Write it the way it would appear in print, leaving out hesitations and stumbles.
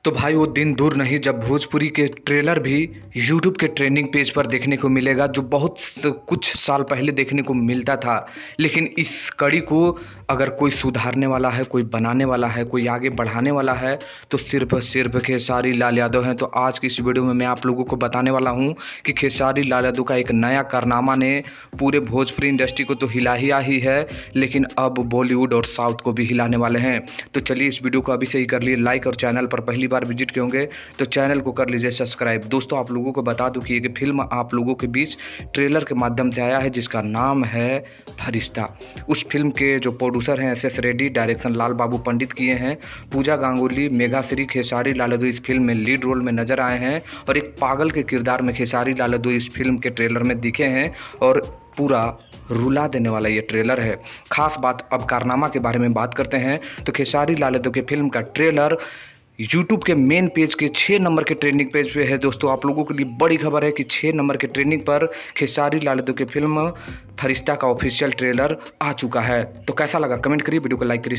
तो भाई वो दिन दूर नहीं जब भोजपुरी के ट्रेलर भी यूट्यूब के ट्रेंडिंग पेज पर देखने को मिलेगा, जो बहुत कुछ साल पहले देखने को मिलता था। लेकिन इस कड़ी को अगर कोई सुधारने वाला है, कोई बनाने वाला है, कोई आगे बढ़ाने वाला है तो सिर्फ खेसारी लाल यादव हैं। तो आज की इस वीडियो में मैं आप लोगों को बताने वाला हूं कि खेसारी लाल यादव का एक नया कारनामा ने पूरे भोजपुरी इंडस्ट्री को तो हिला ही है, लेकिन अब बॉलीवुड और साउथ को भी हिलाने वाले हैं। तो चलिए इस वीडियो को अभी से ही कर लिए लाइक, और चैनल पर पहली बार विजिट किए होंगे तो चैनल को कर लीजिए सब्सक्राइब। दोस्तों आप लोगों को बता दूं कि एक फिल्म आप लोगों के बीच ट्रेलर के माध्यम से आया है जिसका नाम है फरिश्ता। उस फिल्म के जो प्रोड्यूसर हैं एस रेड्डी, डायरेक्शन लाल बाबू पंडित किए हैं। पूजा गांगुली, मेघाश्री, खेसारी लाल यादव इस फिल्म में लीड रोल में नजर आए हैं और एक पागल के किरदार में खेसारी लाल यादव इस फिल्म के ट्रेलर में दिखे हैं और पूरा रुला देने वाला ये ट्रेलर है। खास बात, अब कारनामा के बारे में बात करते हैं तो खेसारी लाल यादव के फिल्म का ट्रेलर यूट्यूब के मेन पेज के 6 नंबर के ट्रेंडिंग पेज पे है। दोस्तों आप लोगों के लिए बड़ी खबर है कि 6 नंबर के ट्रेंडिंग पर खेसारी लाल यादव की फिल्म फरिश्ता का ऑफिशियल ट्रेलर आ चुका है। तो कैसा लगा कमेंट करिए, वीडियो को लाइक करिए।